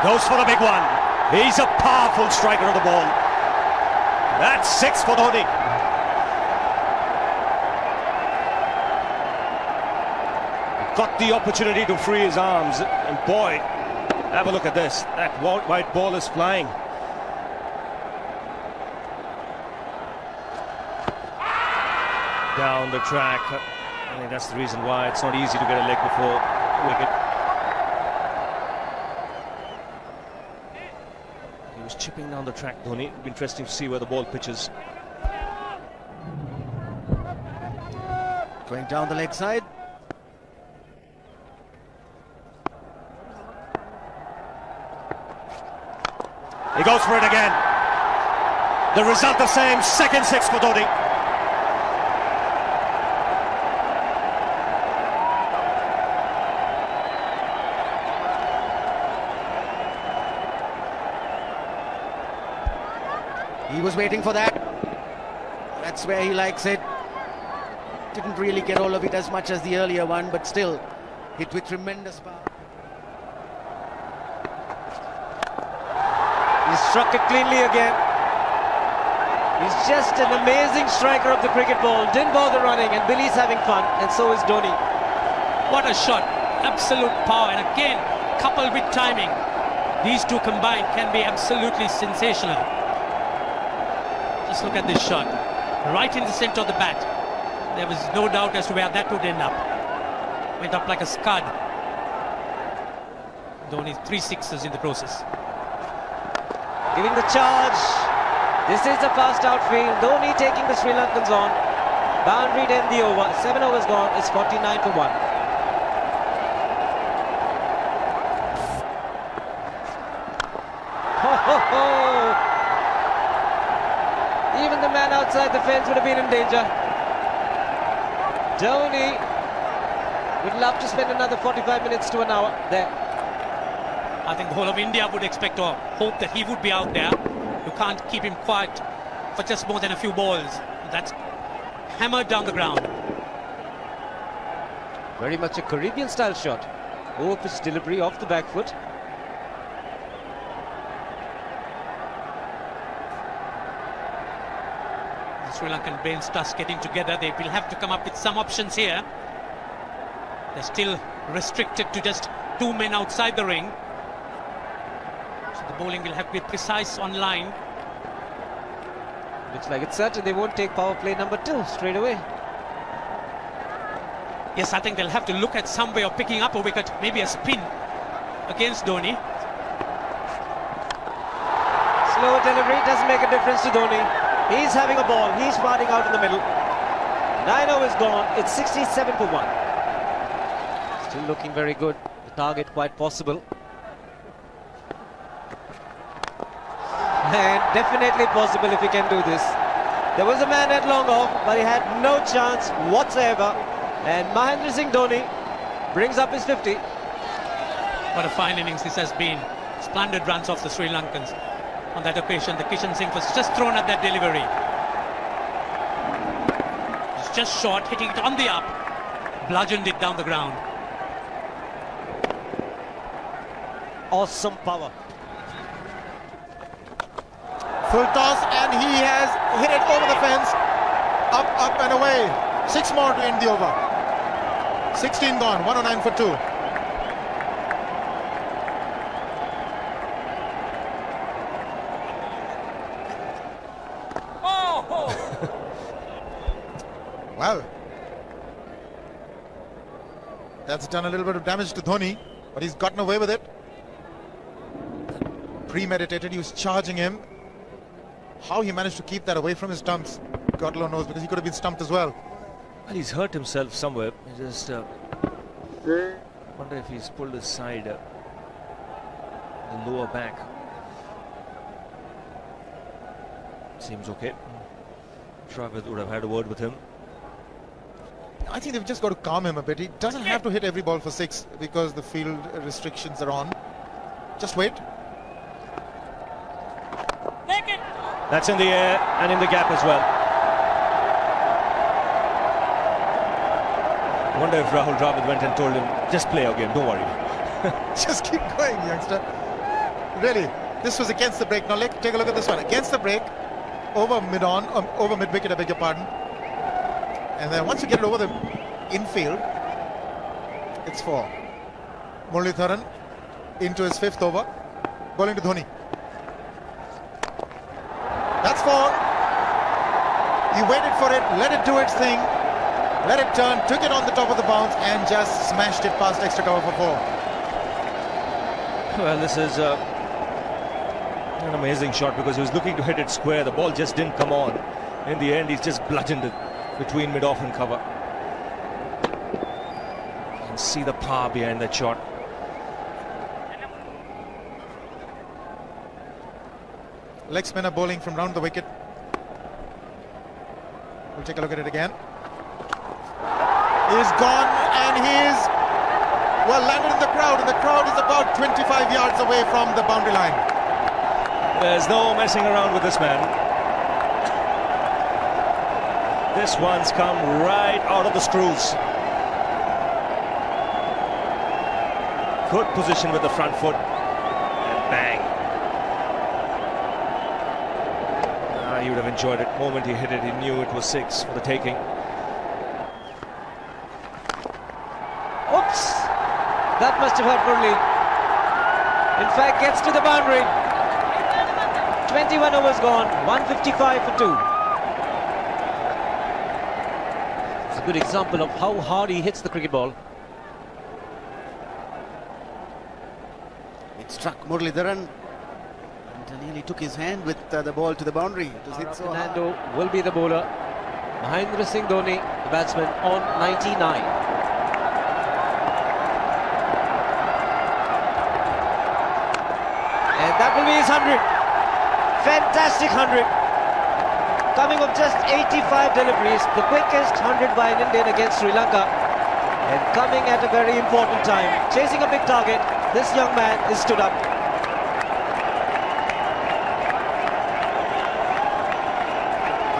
goes for the big one. He's a powerful striker of the ball. That's 6 for Dhoni. Got the opportunity to free his arms, and boy, have a look at this. That white ball is flying. Down the track. I think that's the reason why it's not easy to get a leg before wicket. He was chipping down the track, Dhoni. It'll be interesting to see where the ball pitches. Going down the leg side. He goes for it again. The result the same, second 6 for Dhoni. He was waiting for that. That's where he likes it. Didn't really get all of it as much as the earlier one, but still hit with tremendous power. He struck it cleanly again. He's just an amazing striker of the cricket ball. Didn't bother running, and Billy's having fun, and so is Dhoni. What a shot. Absolute power, and again, coupled with timing. These two combined can be absolutely sensational. Just look at this shot. Right in the center of the bat. There was no doubt as to where that would end up. Went up like a scud. Dhoni 3 sixes in the process. Giving the charge. This is a fast outfield. Dhoni taking the Sri Lankans on. Boundary to end the over. 7 overs gone. It's 49 for 1. Ho, ho, ho. Even the man outside the fence would have been in danger. Dhoni would love to spend another 45 minutes to an hour there. I think the whole of India would expect or hope that he would be out there. You can't keep him quiet for just more than a few balls. That's hammered down the ground. Very much a Caribbean style shot. Over-pitch delivery off the back foot. The Sri Lankan brain starts getting together. They will have to come up with some options here. They're still restricted to just 2 men outside the ring. So the bowling will have to be precise on line. Looks like it's certain they won't take power play number 2 straight away. Yes, I think they'll have to look at some way of picking up a wicket, maybe a spin against Dhoni. Slow delivery doesn't make a difference to Dhoni. He's having a ball, he's parting out in the middle. 9 overs gone, it's 67 for 1. Still looking very good, the target quite possible. And definitely possible if he can do this. There was a man at long off, but he had no chance whatsoever. And Mahendra Singh Dhoni brings up his 50. What a fine innings this has been. Splendid runs off the Sri Lankans. On that occasion, the Kishan Singh was just thrown at that delivery. It's just short, hitting it on the up. Bludgeoned it down the ground. Awesome power. Full toss, and he has hit it over the fence. Up, up and away. 6 more to end the over. 16 gone, 109 for 2. Well, that's done a little bit of damage to Dhoni, but he's gotten away with it. Premeditated, he was charging him. How he managed to keep that away from his stumps, God alone knows, because he could have been stumped as well. Well, he's hurt himself somewhere. He just wonder if he's pulled his side, the lower back. Seems okay. Travis would have had a word with him. I think they've just got to calm him a bit. He doesn't have to hit every ball for 6 because the field restrictions are on. Just wait. That's in the air and in the gap as well. I wonder if Rahul Dravid went and told him, just play our game, don't worry. Just keep going, youngster. Really, this was against the break. Now take a look at this one. Against the break, over mid-on, over mid-wicket, I beg your pardon. And then once you get it over the infield, it's 4. Muralitharan into his 5th over, bowling to Dhoni. That's 4. He waited for it, let it do its thing, let it turn, took it on the top of the bounce and just smashed it past extra cover for 4. Well, this is an amazing shot because he was looking to hit it square. The ball just didn't come on. In the end, he's just bludgeoned it between mid-off and cover. You can see the power behind that shot. Leg spinner bowling from round the wicket. We'll take a look at it again. He's gone and he's landed in the crowd, and the crowd is about 25 yards away from the boundary line. There's no messing around with this man. This one's come right out of the screws. Good position with the front foot. And bang. He would have enjoyed it. The moment he hit it, he knew it was 6 for the taking. Oops! That must have hurt Murli. In fact, gets to the boundary. 21 overs gone, 155 for 2. It's a good example of how hard he hits the cricket ball. It struck Muralitharan and nearly took his hand with the ball to the boundary. It was hit so hard. Fernando will be the bowler. Mahendra Singh Dhoni, the batsman, on 99. And that will be his 100. Fantastic 100. Coming of just 85 deliveries, the quickest 100 by an Indian against Sri Lanka. And coming at a very important time. Chasing a big target, this young man is stood up.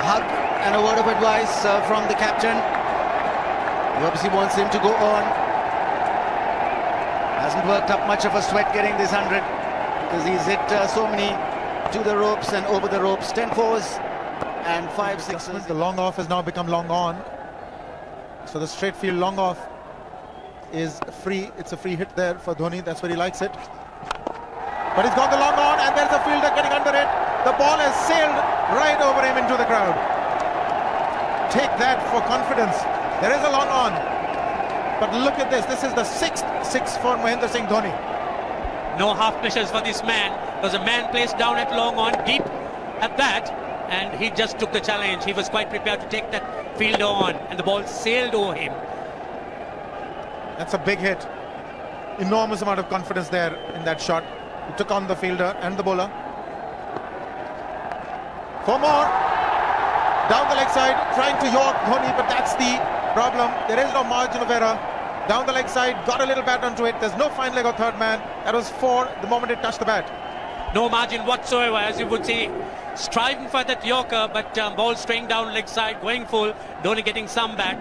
A hug and a word of advice from the captain. He obviously wants him to go on. Hasn't worked up much of a sweat getting this 100 because he's hit so many to the ropes and over the ropes. 10 fours and 5 sixes. The long off has now become long on. So the straight field long off is free. It's a free hit there for Dhoni. That's where he likes it. But he's got the long on and there's a fielder getting under it. The ball has sailed right over him into the crowd. Take that for confidence. There is a long on. But look at this. This is the 6th 6 for Mahendra Singh Dhoni. No half measures for this man. There was a man placed down at long on, deep at that, and he just took the challenge. He was quite prepared to take that fielder on, and the ball sailed over him. That's a big hit. Enormous amount of confidence there in that shot. He took on the fielder and the bowler. 4 more. Down the leg side, trying to york Dhoni, but that's the problem. There is no margin of error. Down the leg side, got a little bat onto it. There's no fine leg or third man. That was 4 the moment it touched the bat. No margin whatsoever, as you would see. Striving for that yorker, but ball straying down leg side, going full. Dhoni getting some bat.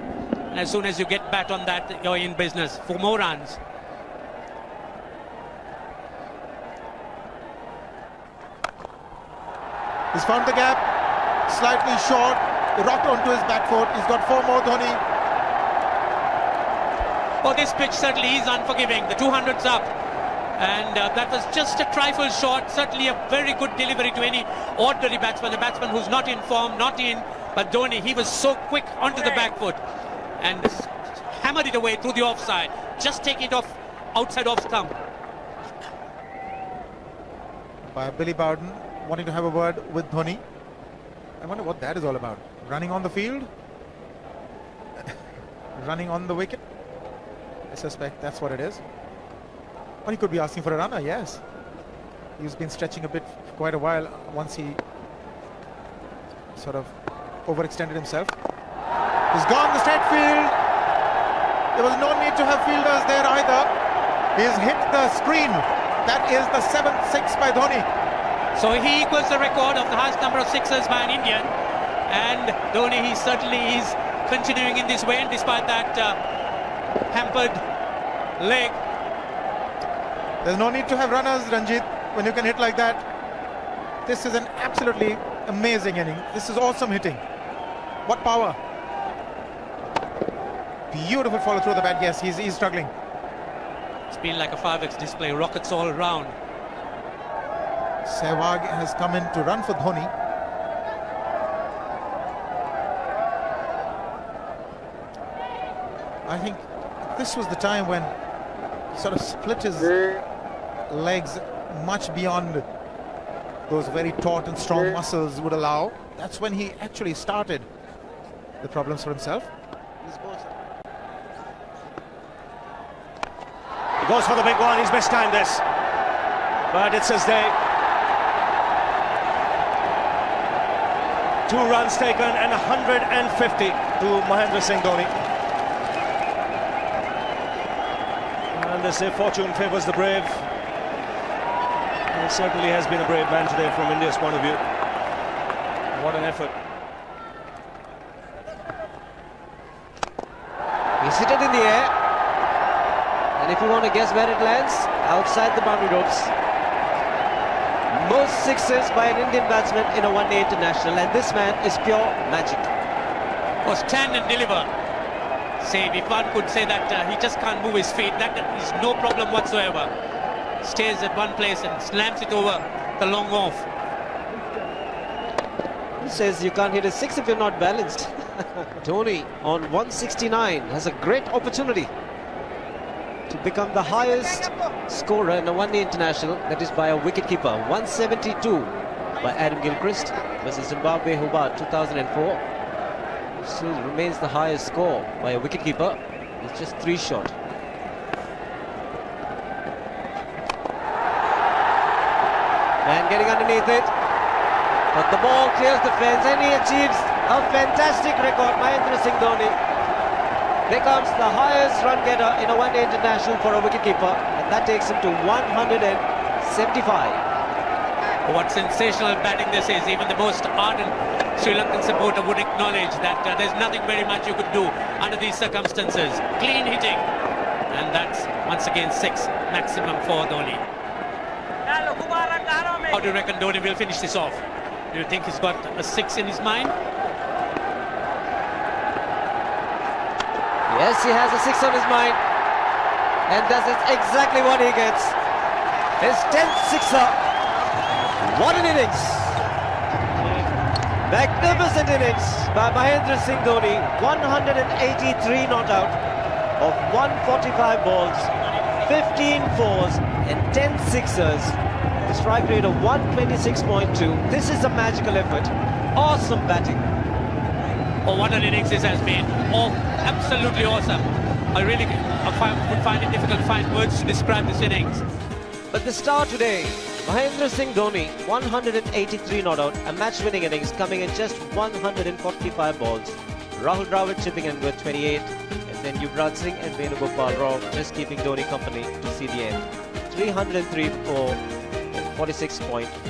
And as soon as you get bat on that, you're in business. 4 more runs. He's found the gap. Slightly short. He rocked onto his back foot. He's got 4 more, Dhoni. Oh, this pitch certainly is unforgiving. The 200's up. And that was just a trifle short. Certainly a very good delivery to any ordinary batsman. A batsman who's not in form, not in. But Dhoni, he was so quick onto the back foot. And hammered it away through the offside. Just taking it off, outside off stump. By Billy Bowden wanting to have a word with Dhoni. I wonder what that is all about. Running on the field? Running on the wicket? I suspect that's what it is. Or he could be asking for a runner, yes. He's been stretching a bit for quite a while once he sort of overextended himself. He's gone the straight field. There was no need to have fielders there either. He's hit the screen. That is the 7th 6 by Dhoni. So he equals the record of the highest number of sixes by an Indian. And Dhoni, he certainly is continuing in this way, and despite that hampered leg. There's no need to have runners, Ranjit. when you can hit like that. This is an absolutely amazing inning. This is awesome hitting. What power. Beautiful follow through the bat. Yes, he's struggling. It's been like a 5x display, rockets all around. Sehwag has come in to run for Dhoni. I think this was the time when he sort of split his legs much beyond those very taut and strong muscles would allow. That's when he actually started the problems for himself. He goes for the big one. He's mistimed this, but it's his day. 2 runs taken and 150 to Mahendra Singh Dhoni. And they say fortune favours the brave. And he certainly has been a brave man today from India's point of view. What an effort. He's hit it in the air. And if you want to guess where it lands, outside the boundary ropes. Most sixes by an Indian batsman in a one-day international, and this man is pure magic. Or stand and deliver. Say, if one could say that he just can't move his feet, that is no problem whatsoever. Stays at one place and slams it over the long off. Who says you can't hit a 6 if you're not balanced? Dhoni on 169 has a great opportunity to become the highest scorer in a one-day international, that is by a wicket-keeper. 172 by Adam Gilchrist versus Zimbabwe Hobart 2004. Still remains the highest score by a wicket-keeper. It's just 3 short. Man getting underneath it, but the ball clears the fence and he achieves a fantastic record. Mahendra Singh Dhoni becomes the highest run getter in a one-day international for a wicketkeeper, and that takes him to 175. What sensational batting this is. Even the most ardent Sri Lankan supporter would acknowledge that there's nothing very much you could do under these circumstances. Clean hitting, and that's once again 6 maximum for Dhoni. How do you reckon Dhoni will finish this off? Do you think he's got a 6 in his mind? Yes, he has a 6 on his mind, and that is exactly what he gets. His 10th sixer. What an innings! Magnificent innings by Mahendra Singh Dhoni. 183 not out of 145 balls, 15 fours and 10 sixers. A strike rate of 126.2. This is a magical effort. Awesome batting. Oh, what an innings this has been. Oh, absolutely awesome. I really would find it difficult to find words to describe this innings. But the star today, Mahendra Singh Dhoni, 183 not out, a match-winning innings coming in just 145 balls. Rahul Dravid chipping in with 28, and then Yuvraj Singh and Venugopal Rao just keeping Dhoni company to see the end. 303 for 46.4.